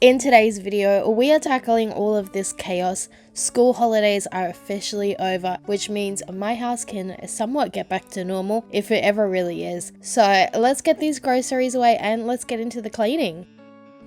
In today's video, we are tackling all of this chaos. School holidays are officially over, which means my house can somewhat get back to normal if it ever really is. So let's get these groceries away and let's get into the cleaning.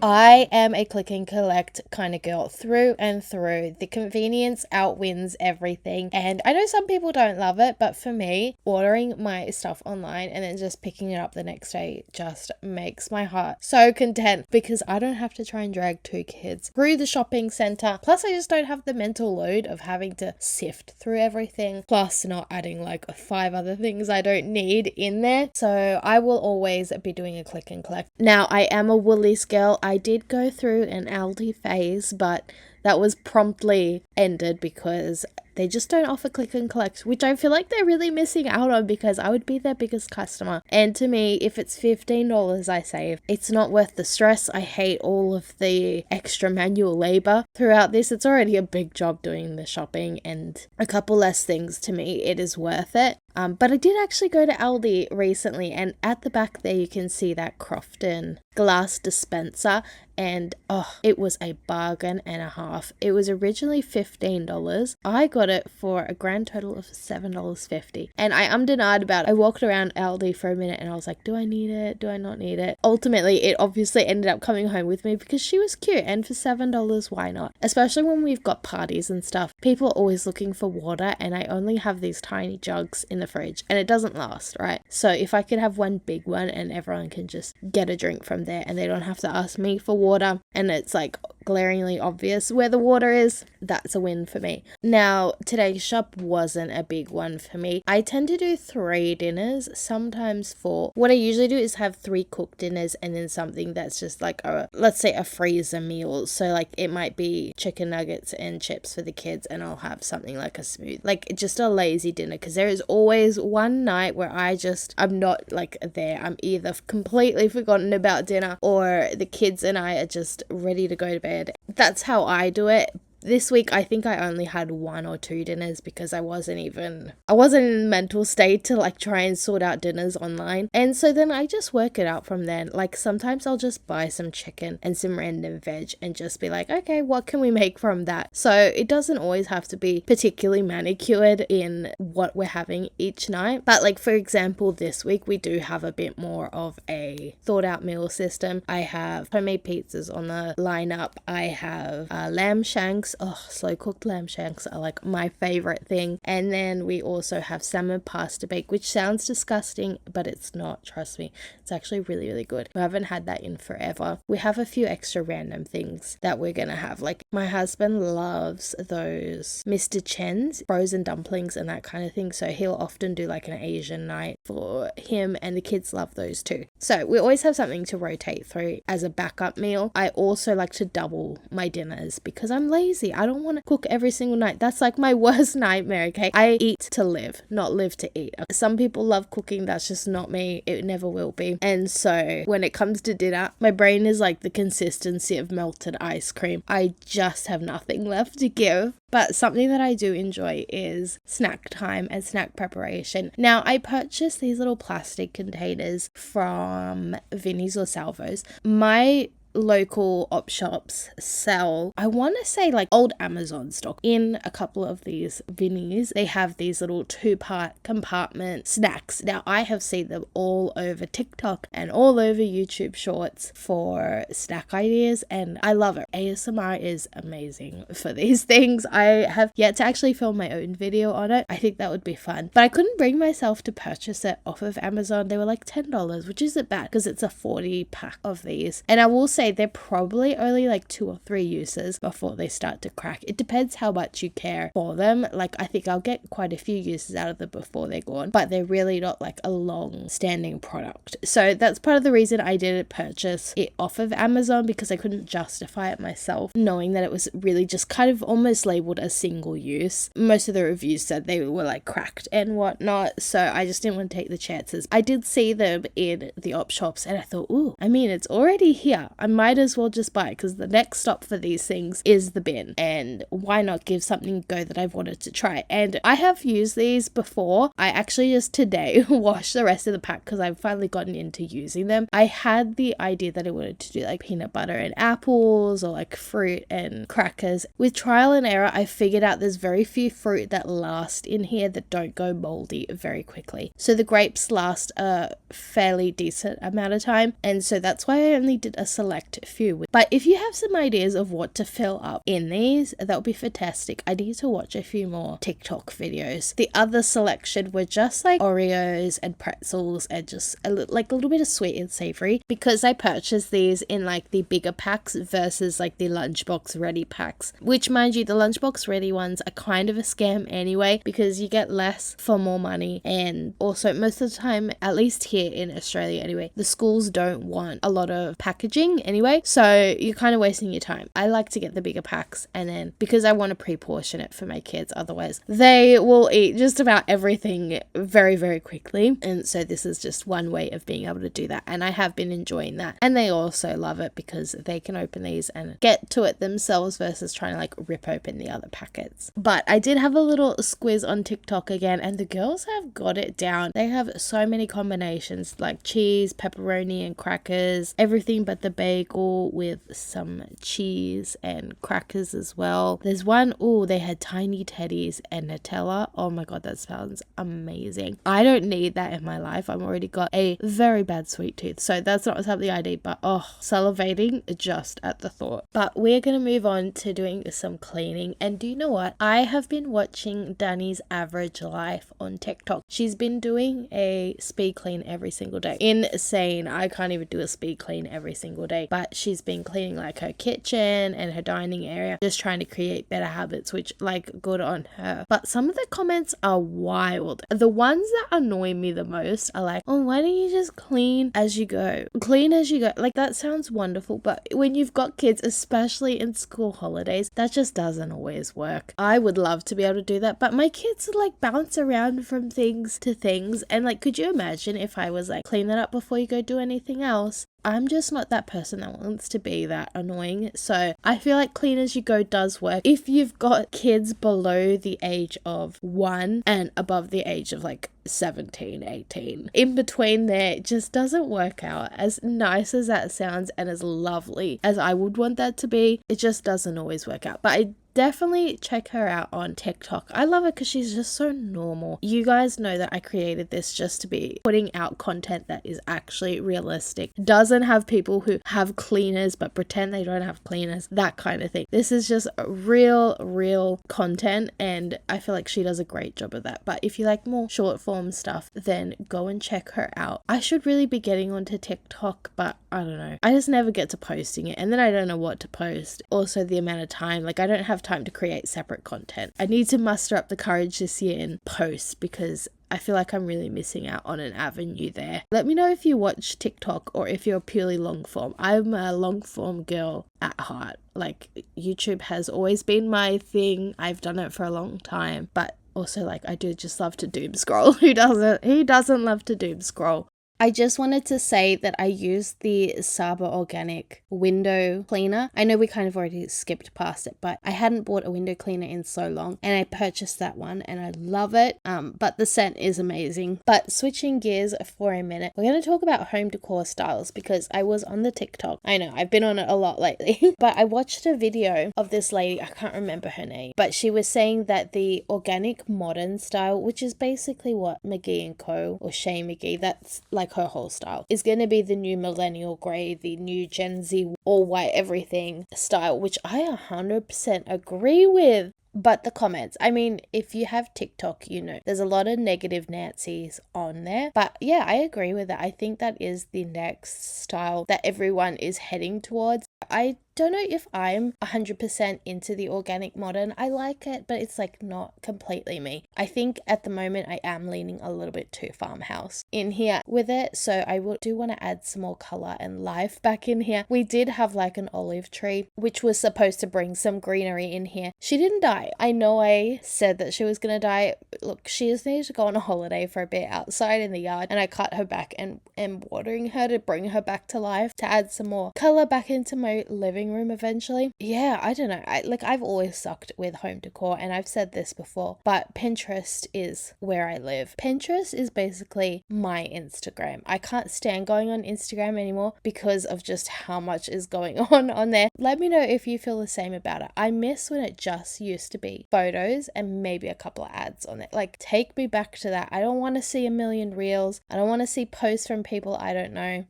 I am a click and collect kind of girl through and through. The convenience outwins everything, and I know some people don't love it, but for me, ordering my stuff online and then just picking it up the next day just makes my heart so content because I don't have to try and drag two kids through the shopping center. Plus, I just don't have the mental load of having to sift through everything, plus not adding like 5 other things I don't need in there. So I will always be doing a click and collect. Now, I am a Woolies girl. I did go through an Aldi phase, but that was promptly ended because they just don't offer click and collect, which I feel like they're really missing out on because I would be their biggest customer. And to me, if it's $15 I save, it's not worth the stress. I hate all of the extra manual labor throughout this. It's already a big job doing the shopping, and a couple less things, to me, it is worth it. But I did actually go to Aldi recently, and at the back there you can see that Crofton glass dispenser, and it was a bargain and a half. It was originally $15. I got it for a grand total of $7.50, and I ummed and ahed about it. I walked around Aldi for a minute and I was like, do I need it? Do I not need it? Ultimately, it obviously ended up coming home with me because she was cute, and for $7, why not? Especially when we've got parties and stuff. People are always looking for water, and I only have these tiny jugs in the fridge and it doesn't last, right? So if I could have one big one and everyone can just get a drink from there and they don't have to ask me for water, and it's like glaringly obvious where the water is, that's a win for me. Now, today's shop wasn't a big one for me. I tend to do 3 dinners, sometimes 4. What I usually do is have 3 cooked dinners and then something that's just like let's say a freezer meal. So like it might be chicken nuggets and chips for the kids, and I'll have something like a smoothie, like just a lazy dinner, because there is always one night where I'm not like there. I'm either completely forgotten about dinner or the kids and I are just ready to go to bed. That's how I do it. This week, I think I only had 1 or 2 dinners because I wasn't in the mental state to like try and sort out dinners online. And so then I just work it out from then. Like sometimes I'll just buy some chicken and some random veg and just be like, okay, what can we make from that? So it doesn't always have to be particularly manicured in what we're having each night. But like, for example, this week we do have a bit more of a thought out meal system. I have homemade pizzas on the lineup. I have lamb shanks. Slow cooked lamb shanks are like my favorite thing. And then we also have salmon pasta bake, which sounds disgusting, but it's not, trust me. It's actually really, really good. We haven't had that in forever. We have a few extra random things that we're gonna have. Like my husband loves those Mr. Chen's frozen dumplings and that kind of thing, so he'll often do like an Asian night for him, and the kids love those too. So we always have something to rotate through as a backup meal. I also like to double my dinners because I'm lazy. I don't want to cook every single night. That's like my worst nightmare, okay? I eat to live, not live to eat. Some people love cooking. That's just not me. It never will be. And so when it comes to dinner, my brain is like the consistency of melted ice cream. I just have nothing left to give. But something that I do enjoy is snack time and snack preparation. Now, I purchased these little plastic containers from Vinnie's or Salvo's. My local op shops sell, I want to say like old Amazon stock in a couple of these Vinnies. They have these little 2-part compartment snacks. Now I have seen them all over TikTok and all over YouTube shorts for snack ideas, and I love it. ASMR is amazing for these things. I have yet to actually film my own video on it. I think that would be fun, but I couldn't bring myself to purchase it off of Amazon. They were like $10, which isn't bad because it's a 40 pack of these, and I will say they're probably only like 2 or 3 uses before they start to crack. It depends how much you care for them. Like I think I'll get quite a few uses out of them before they're gone, but they're really not like a long standing product. So that's part of the reason I didn't purchase it off of Amazon, because I couldn't justify it myself, knowing that it was really just kind of almost labeled as single use. Most of the reviews said they were like cracked and whatnot, so I just didn't want to take the chances. I did see them in the op shops and I thought, ooh, I mean, it's already here. I'm might as well just buy it because the next stop for these things is the bin, and why not give something a go that I've wanted to try. And I have used these before. I actually just today washed the rest of the pack because I've finally gotten into using them. I had the idea that I wanted to do like peanut butter and apples or like fruit and crackers. With trial and error, I figured out there's very few fruit that last in here that don't go moldy very quickly. So the grapes last a fairly decent amount of time, and so that's why I only did a select few. But if you have some ideas of what to fill up in these, that would be fantastic. I need to watch a few more TikTok videos. The other selection were just like Oreos and pretzels and just a little bit of sweet and savory, because I purchased these in like the bigger packs versus like the lunchbox ready packs, which mind you, the lunchbox ready ones are kind of a scam anyway because you get less for more money, and also most of the time, at least here in Australia anyway, the schools don't want a lot of packaging anyway, so you're kind of wasting your time. I like to get the bigger packs, and then because I want to pre-portion it for my kids, otherwise they will eat just about everything very, very quickly, and so this is just one way of being able to do that, and I have been enjoying that, and they also love it because they can open these and get to it themselves versus trying to like rip open the other packets. But I did have a little squiz on TikTok again, and the girls have got it down. They have so many combinations like cheese, pepperoni and crackers, everything but the bagel with some cheese and crackers as well. There's one, they had tiny teddies and Nutella. Oh my god, that sounds amazing. I don't need that in my life. I've already got a very bad sweet tooth, so that's not something I need, but salivating just at the thought. But we're gonna move on to doing some cleaning, and do you know what? I have been watching Danny's Average Life on TikTok. She's been doing a speed clean every single day. Insane. I can't even do a speed clean every single day, but she's been cleaning like her kitchen and her dining area, just trying to create better habits, which like good on her. But some of the comments are wild. The ones that annoy me the most are like, why don't you just clean as you go? Clean as you go. Like, that sounds wonderful, but when you've got kids, especially in school holidays, that just doesn't always work. I would love to be able to do that, but my kids like bounce around from things to things, and like, could you imagine if I was like, clean that up before you go do anything else? I'm just not that person that wants to be that annoying. So I feel like clean as you go does work if you've got kids below the age of 1 and above the age of like 17, 18. In between there, it just doesn't work out. As nice as that sounds and as lovely as I would want that to be, it just doesn't always work out. But I definitely check her out on TikTok. I love her because she's just so normal. You guys know that I created this just to be putting out content that is actually realistic. Doesn't have people who have cleaners but pretend they don't have cleaners, that kind of thing. This is just real content, and I feel like she does a great job of that. But if you like more short form stuff, then go and check her out. I should really be getting onto TikTok, but I don't know. I just never get to posting it, and then I don't know what to post. Also, the amount of time, like I don't have time to create separate content. I need to muster up the courage this year and post, because I feel like I'm really missing out on an avenue there. Let me know if you watch TikTok or if you're purely long form. I'm a long form girl at heart. Like, YouTube has always been my thing. I've done it for a long time, but also like I do just love to doom scroll. Who doesn't love to doom scroll? I just wanted to say that I used the Saba Organic window cleaner. I know we kind of already skipped past it, but I hadn't bought a window cleaner in so long, and I purchased that one and I love it. But the scent is amazing. But switching gears for a minute, we're going to talk about home decor styles, because I was on the TikTok. I know I've been on it a lot lately, but I watched a video of this lady. I can't remember her name, but she was saying that the organic modern style, which is basically what McGee & Co. or Shay McGee, that's like her whole style, is going to be the new millennial grey, the new Gen Z all white everything style, which I 100% agree with. But the comments, I mean, if you have TikTok, you know, there's a lot of negative Nancy's on there. But yeah, I agree with that. I think that is the next style that everyone is heading towards. I don't know if I'm 100% into the organic modern. I like it, but it's like not completely me. I think at the moment I am leaning a little bit too farmhouse in here with it. So I do want to add some more color and life back in here. We did have like an olive tree, which was supposed to bring some greenery in here. She didn't die. die. I know I said that she was gonna die. Look, she just needed to go on a holiday for a bit outside in the yard, and I cut her back and am watering her to bring her back to life, to add some more color back into my living room eventually. Yeah, I don't know. I've always sucked with home decor, and I've said this before, but Pinterest is where I live. Pinterest is basically my Instagram. I can't stand going on Instagram anymore because of just how much is going on there. Let me know if you feel the same about it. I miss when it just used to be photos and maybe a couple of ads on it. Like, take me back to that. I don't want to see a million reels. I don't want to see posts from people I don't know.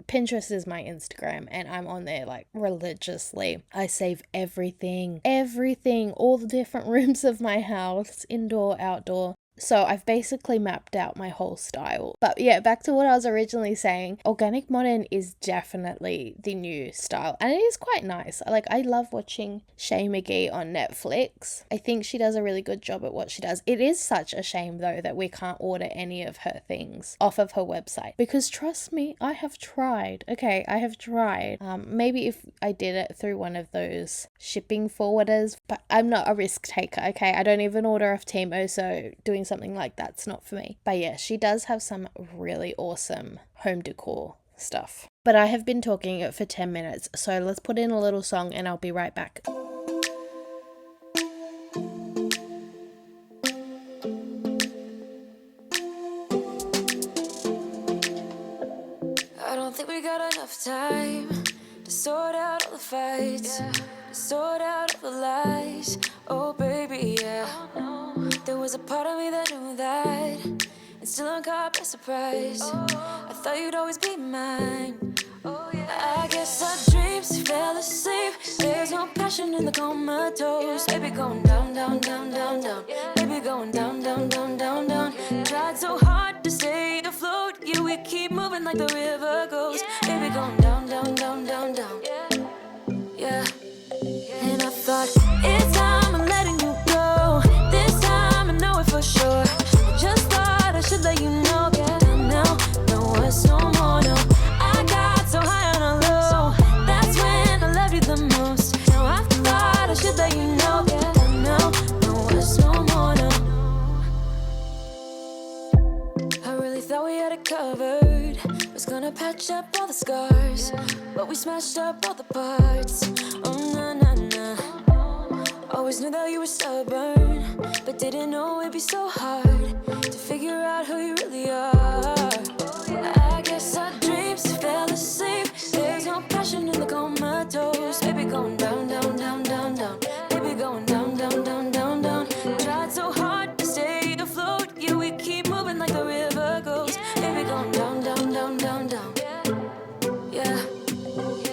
Pinterest is my Instagram, and I'm on there like religiously. I save everything, all the different rooms of my house, indoor, outdoor. So I've basically mapped out my whole style. But yeah, back to what I was originally saying. Organic modern is definitely the new style, and it is quite nice. I love watching Shay McGee on Netflix. I think she does a really good job at what she does. It is such a shame though that we can't order any of her things off of her website, because trust me, I have tried. Okay, I have tried. Maybe if I did it through one of those shipping forwarders, but I'm not a risk taker. Okay, I don't even order off Timo, so doing something like that's not for me. But yeah, she does have some really awesome home decor stuff. But I have been talking for 10 minutes, so let's put in a little song and I'll be right back. I don't think we got enough time to sort out all the fights, to sort out all the lies. Oh baby, yeah. There was a part of me that knew that, and still I'm caught by surprise. I thought you'd always be mine. I guess our dreams fell asleep. There's no passion in the comatose. Baby going down, down, down, down, down. Baby going down, down, down, down, down. Tried so hard to stay afloat. Yeah, we keep moving like the river goes. Baby going down, down, down, down, down. Yeah. And I thought, it's time I'm letting you go. This time I know it for sure. I just thought I should let you know. Yeah, now, no words no more, no. I got so high on a low. That's when I loved you the most. Now I thought I should let you know. Yeah, now, no words no more, no. I really thought we had it covered. Was gonna patch up all the scars, but we smashed up all the parts. Oh, na, na, na. Always knew that you were stubborn, but didn't know it'd be so hard to figure out who you really are. I guess our dreams fell asleep. There's no passion in the comatose. Baby going down, down, down, down, down. Baby going down, down, down, down, down. Tried so hard to stay afloat. Yeah, we keep moving like the river goes. Baby going down, down, down, down, down. Yeah.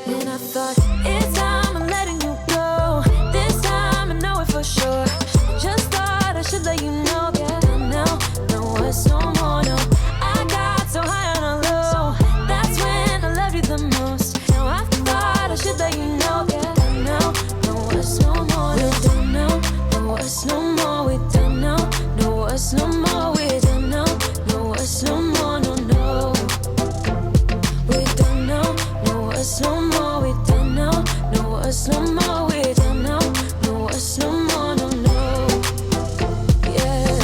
And I thought, it's time I'm letting you go. This time I know it for sure. Just thought I should let you know. Yeah, now, no words no more, no. I got so high on a low. That's when I loved you the most. Now I thought I should let you know. Yeah, now, no words no more, no. We don't know, no words no more. We don't know, no words no more. We don't know, no words no more, no, no. We don't know, no words no more. We don't know, no words no more. We don't know, no words no more, no, no. Yeah.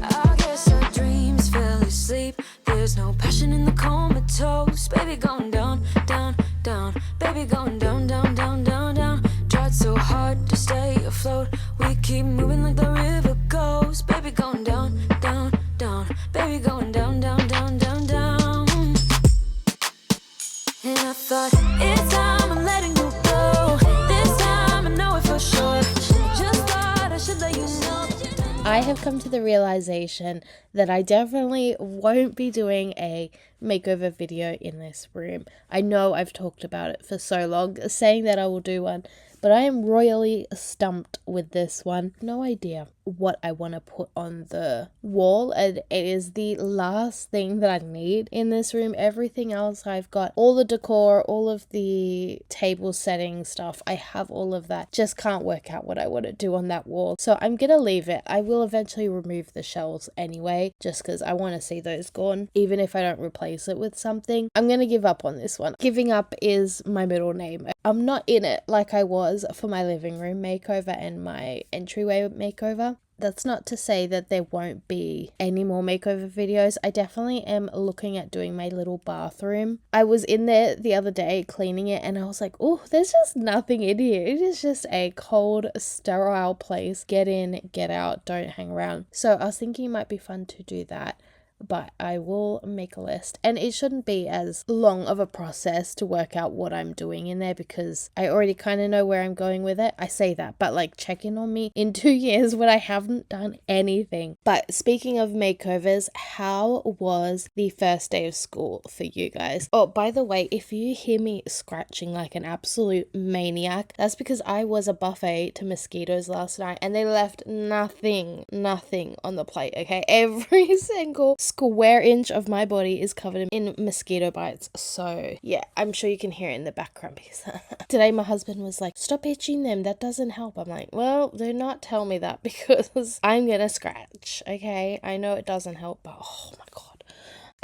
I guess our dreams fell asleep. There's no passion in the comatose. Baby going down, down, down. Baby going down, down, down, down, down. Tried so hard to stay afloat. We keep moving like the river goes. Baby going down, down, down. Baby going down, down, down, down, down. And I thought, it's time I'm letting you go. This time I know it for sure. Just thought I should let you know. I have come to the realization that I definitely won't be doing a makeover video in this room. I know I've talked about it for so long, saying that I will do one, but I am royally stumped with this one. No idea what I want to put on the wall, and it is the last thing that I need in this room. Everything else I've got, all the decor, all of the table setting stuff, I have all of that. Just can't work out what I want to do on that wall, so I'm gonna leave it. I will eventually remove the shelves anyway, just because I want to see those gone. Even if I don't replace it with something, I'm gonna give up on this one. Giving up is my middle name. I'm not in it like I was for my living room makeover and my entryway makeover. That's not to say that there won't be any more makeover videos. I definitely am looking at doing my little bathroom. I was in there the other day cleaning it and I was like, oh, there's just nothing in here. It is just a cold, sterile place. Get in, get out, don't hang around. So I was thinking it might be fun to do that. But I will make a list, and it shouldn't be as long of a process to work out what I'm doing in there because I already kind of know where I'm going with it. I say that, but like, check in on me in 2 years when I haven't done anything. But speaking of makeovers, how was the first day of school for you guys? Oh, by the way, if you hear me scratching like an absolute maniac, that's because I was a buffet to mosquitoes last night and they left nothing on the plate, okay? Every single square inch of my body is covered in mosquito bites. So yeah, I'm sure you can hear it in the background because today my husband was like, stop itching them, that doesn't help. I'm like, well, do not tell me that because I'm gonna scratch, okay? I know it doesn't help, but oh my god.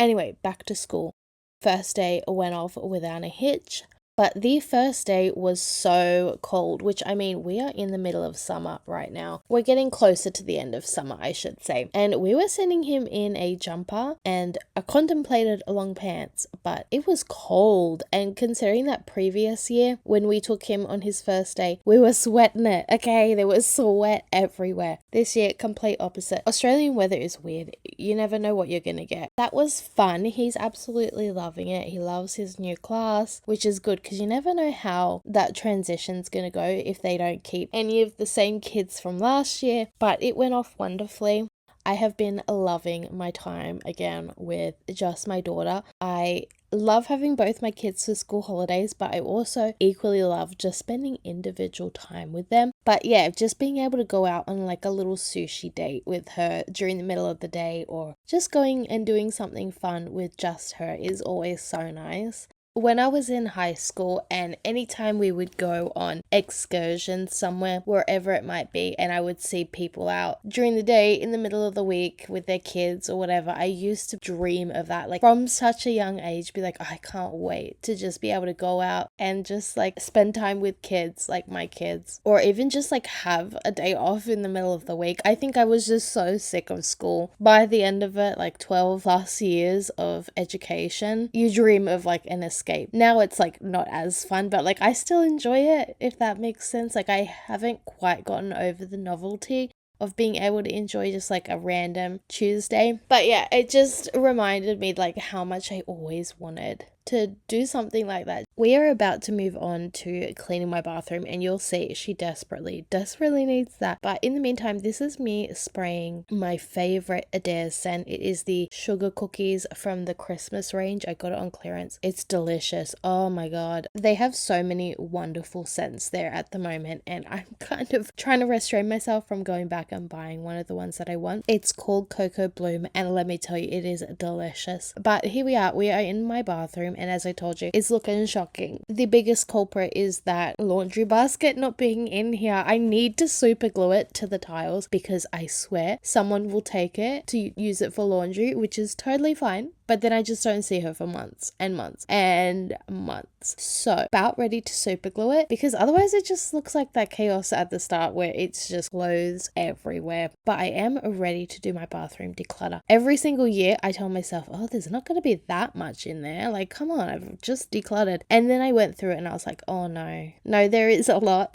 Anyway, back to school. First day went off without a hitch. But the first day was so cold, which, I mean, we are in the middle of summer right now. We're getting closer to the end of summer, I should say. And we were sending him in a jumper and I contemplated long pants, but it was cold. And considering that previous year, when we took him on his first day, we were sweating it, okay? There was sweat everywhere. This year, complete opposite. Australian weather is weird. You never know what you're gonna get. That was fun. He's absolutely loving it. He loves his new class, which is good, because you never know how that transition's going to go if they don't keep any of the same kids from last year, but it went off wonderfully. I have been loving my time again with just my daughter. I love having both my kids for school holidays, but I also equally love just spending individual time with them. But yeah, just being able to go out on like a little sushi date with her during the middle of the day, or just going and doing something fun with just her, is always so nice. When I was in high school, and anytime we would go on excursions somewhere, wherever it might be, and I would see people out during the day in the middle of the week with their kids or whatever, I used to dream of that. Like, from such a young age, be like, oh, I can't wait to just be able to go out and just like spend time with kids, like my kids, or even just like have a day off in the middle of the week. I think I was just so sick of school. By the end of it, like 12 plus years of education, you dream of like an escape. Now it's like not as fun, but like I still enjoy it, if that makes sense. Like I haven't quite gotten over the novelty of being able to enjoy just like a random Tuesday. But yeah, it just reminded me like how much I always wanted to do something like that. We are about to move on to cleaning my bathroom, and you'll see she desperately needs that. But in the meantime, this is me spraying my favorite Adair scent. It is the sugar cookies from the Christmas range. I got it on clearance. It's delicious. Oh my god. They have so many wonderful scents there at the moment, and I'm kind of trying to restrain myself from going back and buying one of the ones that I want. It's called Cocoa Bloom, and let me tell you, it is delicious. But here we are in my bathroom, and as I told you, it's looking shocking. The biggest culprit is that laundry basket not being in here. I need to super glue it to the tiles because I swear someone will take it to use it for laundry, which is totally fine. But then I just don't see her for months and months and months. So about ready to super glue it, because otherwise it just looks like that chaos at the start where it's just clothes everywhere. But I am ready to do my bathroom declutter. Every single year I tell myself, oh, there's not going to be that much in there. Like, come on, I've just decluttered. And then I went through it and I was like, oh no, there is a lot.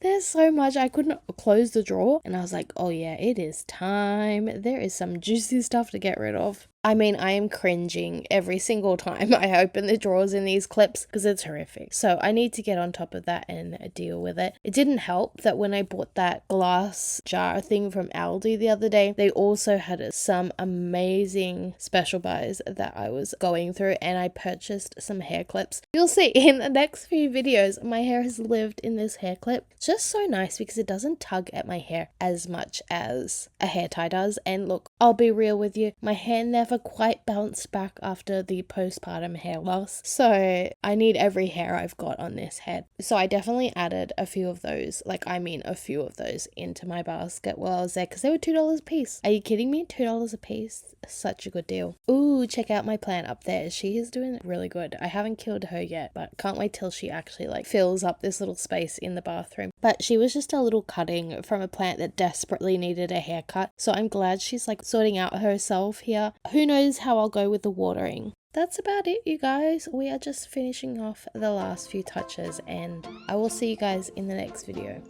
There's so much. I couldn't close the drawer and I was like, oh yeah, it is time. There is some juicy stuff to get rid of. I mean, I am cringing every single time I open the drawers in these clips because it's horrific. So I need to get on top of that and deal with it. It didn't help that when I bought that glass jar thing from Aldi the other day, they also had some amazing special buys that I was going through, and I purchased some hair clips. You'll see in the next few videos, my hair has lived in this hair clip. It's just so nice because it doesn't tug at my hair as much as a hair tie does. And look, I'll be real with you, my hair never quite bounced back after the postpartum hair loss, so I need every hair I've got on this head. So I definitely added a few of those, into my basket while I was there because they were $2 a piece. Are you kidding me? $2 a piece? Such a good deal. Ooh, check out my plant up there. She is doing really good. I haven't killed her yet, but can't wait till she actually fills up this little space in the bathroom. But she was just a little cutting from a plant that desperately needed a haircut, so I'm glad she's sorting out herself here. Who knows how I'll go with the watering. That's about it, you guys. We are just finishing off the last few touches, and I will see you guys in the next video.